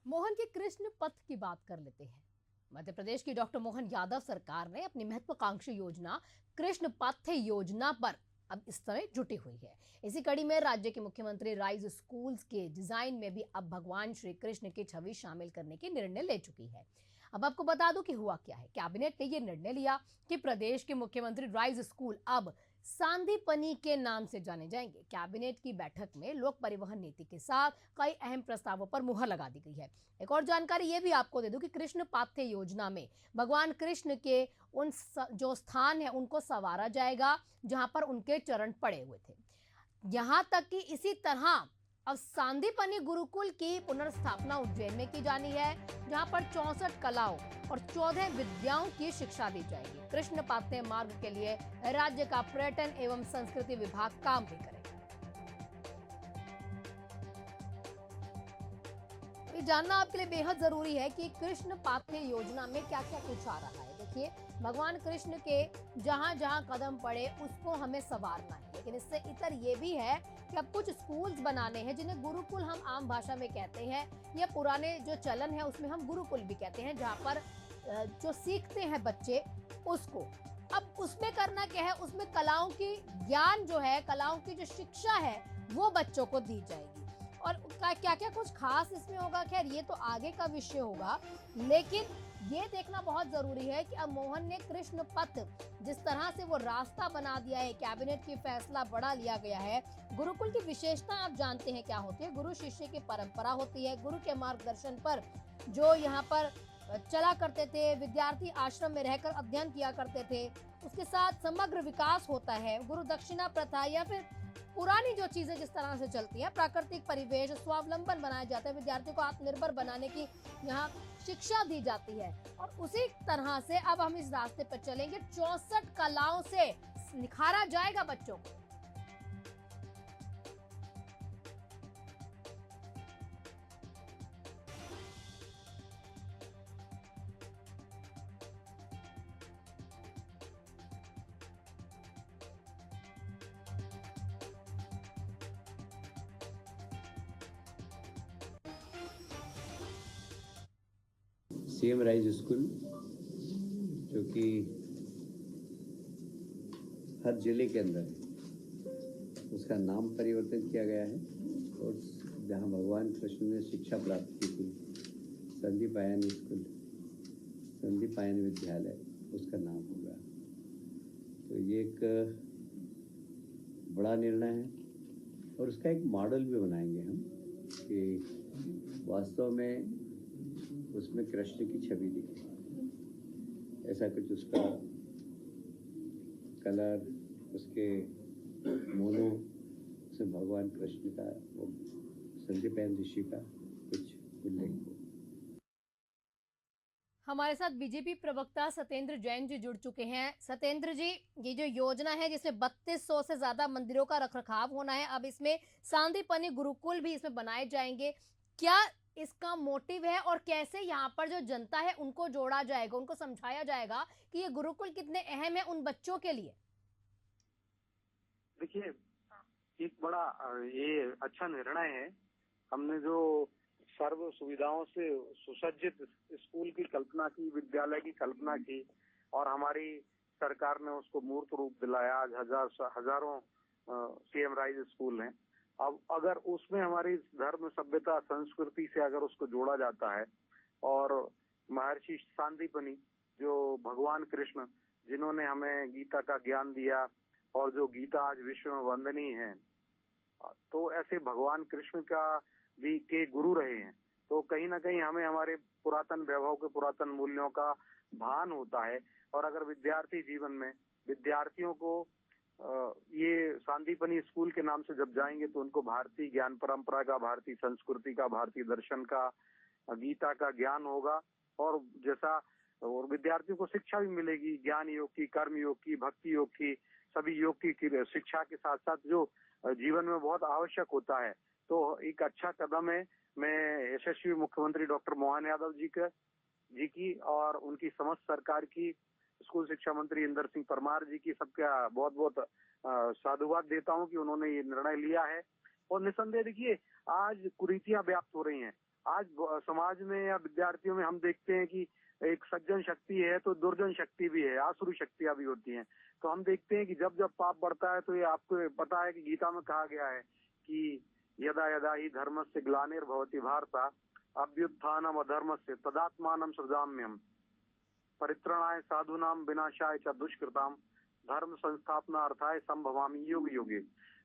मोहन के कृष्ण पथ की बात कर लेते हैं। मध्य प्रदेश की डॉक्टर मोहन यादव सरकार ने अपनी महत्वाकांक्षी योजना कृष्ण पथ योजना पर अब इस समय जुटी हुई है। इसी कड़ी में राज्य के मुख्यमंत्री राइज स्कूल्स के डिजाइन में भी अब भगवान श्री कृष्ण की छवि शामिल करने की निर्णय ले चुकी है। अब आपको बता दूं कि हुआ क्या है। कैबिनेट ने यह निर्णय लिया कि प्रदेश के मुख्यमंत्री राइज स्कूल अब सांदीपनी के नाम से जाने जाएंगे। कैबिनेट की बैठक में लोक परिवहन नीति के साथ कई अहम प्रस्तावों पर मुहर लगा दी गई है। एक और जानकारी ये भी आपको दे दूं कि कृष्ण पाथ्य योजना में भगवान कृष्ण के उन जो स्थान है उनको संवारा जाएगा जहां पर उनके चरण पड़े हुए थे। यहां तक कि इसी तरह अब सांदीपनी गुरुकुल की पुनर्स्थापना उज्जैन में की जानी है, जहां पर 64 कलाओं और 14 विद्याओं की शिक्षा दी जाएगी। कृष्ण पाथ्य मार्ग के लिए राज्य का पर्यटन एवं संस्कृति विभाग काम भी करेगा। ये जानना आपके लिए बेहद जरूरी है कि कृष्ण पाथ्य योजना में क्या क्या कुछ आ रहा है। देखिए, भगवान कृष्ण के जहां जहां कदम पड़े उसको हमें संवारना है, लेकिन इससे इतर ये भी है कि अब कुछ स्कूल्स बनाने हैं जिन्हें गुरुकुल हम आम भाषा में कहते हैं। ये पुराने जो चलन है उसमें हम गुरुकुल भी कहते हैं, जहां पर जो सीखते हैं बच्चे उसको। अब उसमें करना क्या है, उसमें कलाओं की ज्ञान जो है, कलाओं की जो शिक्षा है वो बच्चों को दी जाएगी। और क्या क्या कुछ खास इसमें होगा, खैर ये तो आगे का विषय होगा, लेकिन ये देखना बहुत जरूरी है कि अब मोहन ने कृष्ण पथ जिस तरह से वो रास्ता बना दिया है, कैबिनेट की फैसला बड़ा लिया गया है। गुरुकुल की विशेषता आप जानते हैं क्या होती है। गुरु शिष्य की परंपरा होती है। गुरु के मार्गदर्शन पर जो यहाँ पर चला करते थे, विद्यार्थी आश्रम में रहकर अध्ययन किया करते थे, उसके साथ समग्र विकास होता है। गुरु दक्षिणा प्रथा या फिर पुरानी जो चीजें जिस तरह से चलती है, प्राकृतिक परिवेश, स्वावलंबन बनाया जाता है, विद्यार्थियों को आत्मनिर्भर बनाने की यहाँ शिक्षा दी जाती है। और उसी तरह से अब हम इस रास्ते पर चलेंगे। 64 कलाओं से निखारा जाएगा बच्चों को। सीएम राइज स्कूल जो कि हर जिले के अंदर है, उसका नाम परिवर्तित किया गया है और जहां भगवान कृष्ण ने शिक्षा प्राप्त की थी, संदीपायन स्कूल, संदीपायन विद्यालय, उसका नाम होगा। तो ये एक बड़ा निर्णय है और उसका एक मॉडल भी बनाएंगे हम कि वास्तव में उसमें कृष्ण की छवि दिखे, ऐसा कुछ उसका कलर, उसके मोनो, उसमें भगवान कृष्ण का, संदीपायन ऋषि का कुछ उल्लेख हो। हमारे साथ बीजेपी प्रवक्ता सत्येंद्र जैन जी जुड़ चुके हैं। सत्येंद्र जी, ये जो योजना है जिसमें 3200 से ज्यादा मंदिरों का रखरखाव होना है, अब इसमें सांदीपनी गुरुकुल भी इसमें बनाए जाएंगे, क्या इसका मोटिव है और कैसे यहाँ पर जो जनता है उनको जोड़ा जाएगा, उनको समझाया जाएगा कि ये गुरुकुल कितने अहम है उन बच्चों के लिए? देखिए, एक बड़ा ये अच्छा निर्णय है। हमने जो सर्व सुविधाओं से सुसज्जित स्कूल की कल्पना की, विद्यालय की कल्पना की और हमारी सरकार ने उसको मूर्त रूप दिलाया। आज हजारों सीएम राइज स्कूल हैं। अब अगर उसमें हमारी धर्म, सभ्यता, संस्कृति से अगर उसको जोड़ा जाता है और महर्षि सांदीपनी जो भगवान कृष्ण जिन्होंने हमें गीता का ज्ञान दिया और जो गीता आज विश्व में वंदनीय है, तो ऐसे भगवान कृष्ण का भी के गुरु रहे हैं, तो कहीं ना कहीं हमें हमारे पुरातन वैभव के, पुरातन मूल्यों का भान होता है। और अगर विद्यार्थी जीवन में विद्यार्थियों को ये सांदीपनी स्कूल के नाम से जब जाएंगे तो उनको भारतीय ज्ञान परंपरा का, भारतीय संस्कृति का, भारतीय दर्शन का, गीता का ज्ञान होगा। और जैसा और विद्यार्थियों को शिक्षा भी मिलेगी, ज्ञान योग की, कर्म योग की, भक्ति योग की, सभी योग की शिक्षा के साथ साथ जो जीवन में बहुत आवश्यक होता है। तो एक अच्छा कदम है। मैं यशस्वी मुख्यमंत्री डॉक्टर मोहन यादव जी की और उनकी समस्त सरकार की, स्कूल शिक्षा मंत्री इंदर सिंह परमार जी की, सबका बहुत बहुत साधुवाद देता हूं कि उन्होंने ये निर्णय लिया है। और निसंदेह देखिए, आज कुरीतियां व्याप्त हो रही हैं। आज समाज में या विद्यार्थियों में हम देखते हैं कि एक सज्जन शक्ति है तो दुर्जन शक्ति भी है, आसुरी शक्तियां भी होती हैं। तो हम देखते हैं कि जब जब पाप बढ़ता है तो ये आपको पता है कि गीता में कहा गया है कि यदा यदा ही धर्मस्य ग्लानिर्भवति भारत अभ्युत्थानम अधर्मस्य तदात्मानं सृजाम्यहम् परित्राणाय साधूनां विनाशाय च दुष्कृताम धर्म संस्थापनार्थाय संभवामि युग युगे।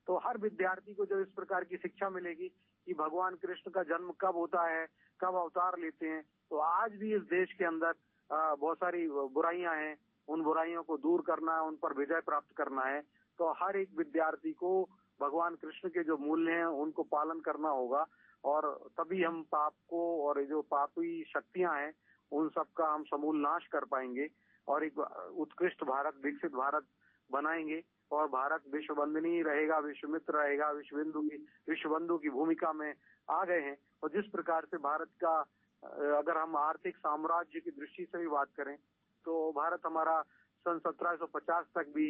तो हर विद्यार्थी को जब इस प्रकार की शिक्षा मिलेगी कि भगवान कृष्ण का जन्म कब होता है, कब अवतार लेते हैं, तो आज भी इस देश के अंदर बहुत सारी बुराइयां हैं, उन बुराइयों को दूर करना है, उन पर विजय प्राप्त करना है। तो हर एक विद्यार्थी को भगवान कृष्ण के जो मूल्य हैं उनको पालन करना होगा, और तभी हम पाप को और ये जो पापी शक्तियां हैं उन सब का हम समूल नाश कर पाएंगे और एक उत्कृष्ट भारत, विकसित भारत बनाएंगे। और भारत विश्व वंदनीय रहेगा, विश्व मित्र रहेगा, विश्व बंधु की भूमिका में आ गए हैं। और जिस प्रकार से भारत का अगर हम आर्थिक साम्राज्य की दृष्टि से भी बात करें तो भारत हमारा सन 1750 तक भी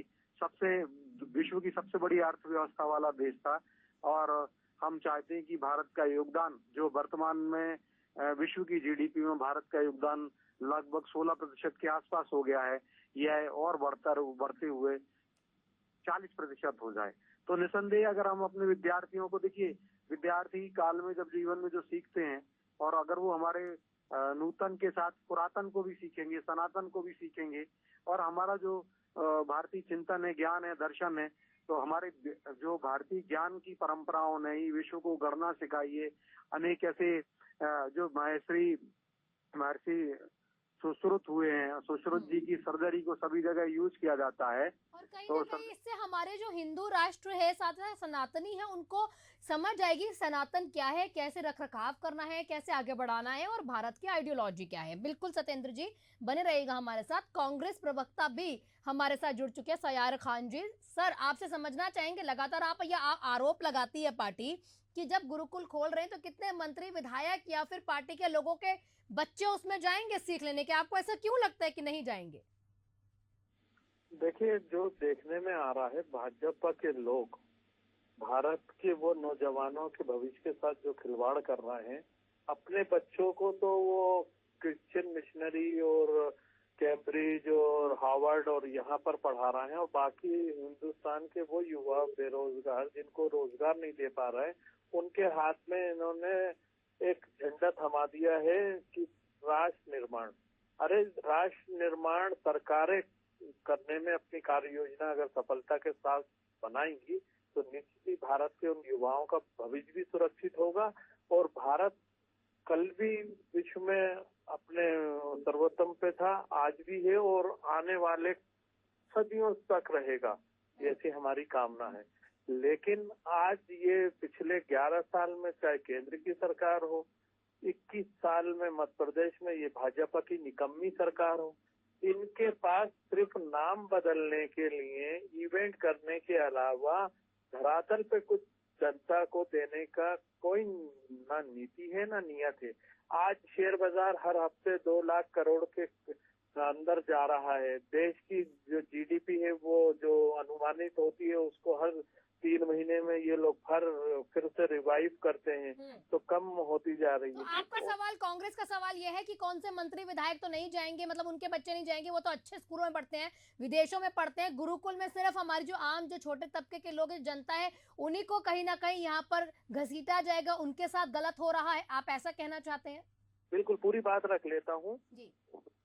विश्व की सबसे बड़ी अर्थव्यवस्था वाला देश था। और हम चाहते हैं कि भारत का योगदान जो वर्तमान में विश्व की जीडीपी में भारत का योगदान लगभग 16% के आसपास हो गया है, यह और बढ़ते हुए 40% हो जाए। तो निसंदेह अगर हम अपने विद्यार्थियों को देखिए, विद्यार्थी काल में जब जीवन में जो सीखते हैं और अगर वो हमारे नूतन के साथ पुरातन को भी सीखेंगे, सनातन को भी सीखेंगे, और हमारा जो भारतीय चिंतन है, ज्ञान है, दर्शन है, तो हमारे जो भारतीय ज्ञान की परंपराओं ने ही विश्व को गढ़ना सिखाई है। अनेक ऐसे जो महर्षि सुश्रुत हुए हैं, सुश्रुत जी की सर्जरी को सभी जगह यूज किया जाता है। और कहीं ना कहीं इससे हमारे जो हिंदू राष्ट्र है, साथ में सनातनी है, उनको समझ आएगी सनातन क्या है, कैसे रखरखाव करना है, कैसे आगे बढ़ाना है और भारत की आइडियोलॉजी क्या है। बिल्कुल सत्येंद्र जी बने रहिएगा हमारे साथ। कांग्रेस प्रवक्ता भी हमारे साथ जुड़ चुके हैं, सयार खान जी। सर, आपसे समझना चाहेंगे, लगातार आप यह आरोप लगाती है पार्टी कि जब गुरुकुल खोल रहे हैं तो कितने मंत्री, विधायक या फिर पार्टी के लोगों के बच्चे उसमें जाएंगे सीख लेने के? आपको ऐसा क्यों लगता है कि नहीं जाएंगे? देखिए, जो देखने में आ रहा है, भाजपा के लोग भारत के वो नौजवानों के भविष्य के साथ जो खिलवाड़ कर रहे हैं, अपने बच्चों को तो वो क्रिश्चियन मिशनरी और कैम्ब्रिज और हार्वर्ड और यहाँ पर पढ़ा रहे हैं, और बाकी हिंदुस्तान के वो युवा बेरोजगार जिनको रोजगार नहीं दे पा रहे हैं, उनके हाथ में इन्होंने एक झंडा थमा दिया है कि राष्ट्र निर्माण। अरे, राष्ट्र निर्माण सरकारें करने में अपनी कार्य योजना अगर सफलता के साथ बनाएंगी तो निश्चित ही भारत के उन युवाओं का भविष्य भी सुरक्षित होगा, और भारत कल भी विश्व में अपने सर्वोत्तम पे था, आज भी है और आने वाले सदियों तक रहेगा, ऐसी हमारी कामना है। लेकिन आज ये पिछले 11 साल में, चाहे केंद्र की सरकार हो, 21 साल में मध्य प्रदेश में ये भाजपा की निकम्मी सरकार हो, इनके पास सिर्फ नाम बदलने के लिए, इवेंट करने के अलावा धरातल पे कुछ जनता को देने का कोई ना नीति है ना नियत है। आज शेयर बाजार हर हफ्ते 2 लाख करोड़ के अंदर जा रहा है। देश की जो जीडीपी है वो जो अनुमानित होती है उसको हर 3 महीने में ये लोग फिर से रिवाइव करते हैं, तो कम होती जा रही है। तो आपका सवाल, कांग्रेस का सवाल यह है कि कौन से मंत्री विधायक तो नहीं जाएंगे, मतलब उनके बच्चे नहीं जाएंगे, वो तो अच्छे स्कूलों में पढ़ते हैं, विदेशों में पढ़ते हैं। गुरुकुल में सिर्फ हमारी जो आम, जो छोटे तबके के लोग, जनता है, उन्हीं को कहीं ना कहीं यहाँ पर घसीटा जाएगा, उनके साथ गलत हो रहा है, आप ऐसा कहना चाहते हैं? बिल्कुल, पूरी बात रख लेता हूँ।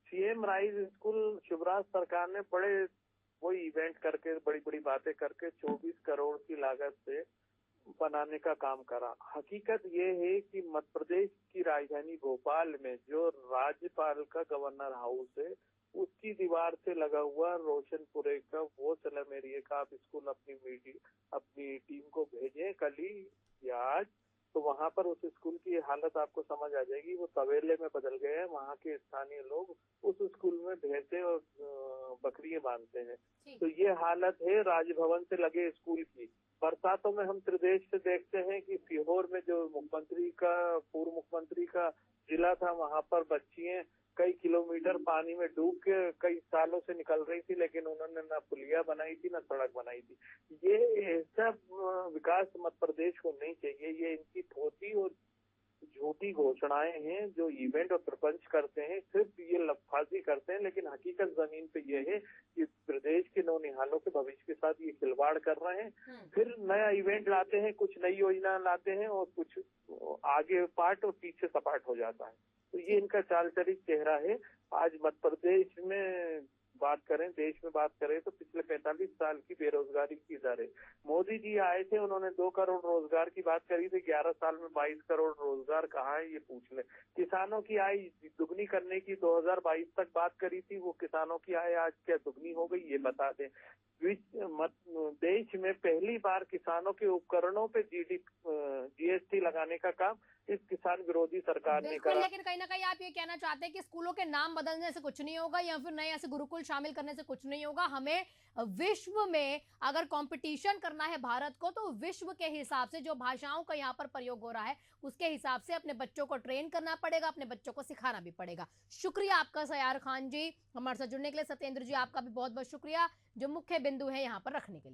सीएम राइज स्कूल शिवराज सरकार ने बड़े वही इवेंट करके, बड़ी बड़ी बातें करके 24 करोड़ की लागत से बनाने का काम करा। हकीकत ये है कि मध्य प्रदेश की राजधानी भोपाल में जो राज्यपाल का गवर्नर हाउस है, उसकी दीवार से लगा हुआ रोशनपुरे का वो सलम एरिया का आप स्कूल अपनी टीम को भेजें कल ही या आज, तो वहाँ पर उस स्कूल की हालत आपको समझ आ जाएगी। वो तवेले में बदल गए हैं। वहाँ के स्थानीय लोग उस स्कूल में भैंसे और बकरियां बांधते हैं। तो ये हालत है राजभवन से लगे स्कूल की। बरसातों में हम त्रिदेश से देखते हैं कि सीहोर में जो पूर्व मुख्यमंत्री का जिला था, वहाँ पर बच्चियां कई किलोमीटर पानी में डूब के कई सालों से निकल रही थी, लेकिन उन्होंने ना पुलिया बनाई थी ना सड़क बनाई थी। ये ऐसा विकास मध्य प्रदेश को नहीं चाहिए। ये इनकी थोथी और झूठी घोषणाएं हैं, जो इवेंट और प्रपंच करते हैं, सिर्फ ये लफाजी करते हैं, लेकिन हकीकत जमीन पे ये है कि प्रदेश के नौनिहालों के भविष्य के साथ ये खिलवाड़ कर रहे हैं। फिर नया इवेंट लाते हैं, कुछ नई योजना लाते हैं और कुछ आगे पार्ट और पीछे सपाट हो जाता है। तो ये इनका चाल चरित चेहरा है। आज मध्य प्रदेश में बात करें, देश में बात करें, तो पिछले 45 साल की बेरोजगारी की दर है। मोदी जी आए थे, उन्होंने 2 करोड़ रोजगार की बात करी थी। 11 साल में 22 करोड़ रोजगार कहाँ है ये पूछ ले। किसानों की आय दुगनी करने की 2022 तक बात करी थी, वो किसानों की आय आज क्या दुगनी हो गई ये बता दें। देश में पहली बार किसानों के उपकरणों पे जीएसटी लगाने का काम इस किसान विरोधी सरकार ने बिल्कुल, करा। लेकिन कहीं ना कहीं आप ये कहना चाहते हैं कि स्कूलों के नाम बदलने से कुछ नहीं होगा या फिर नए ऐसे गुरुकुल शामिल करने से कुछ नहीं होगा। हमें विश्व में अगर कंपटीशन करना है भारत को, तो विश्व के हिसाब से जो भाषाओं का यहाँ पर प्रयोग हो रहा है उसके हिसाब से अपने बच्चों को ट्रेन करना पड़ेगा, अपने बच्चों को सिखाना भी पड़ेगा। शुक्रिया आपका सयार खान जी, हमारे साथ जुड़ने के लिए। सत्येंद्र जी, आपका भी बहुत बहुत शुक्रिया जो मुख्य बिंदु है यहाँ पर रखने के लिए।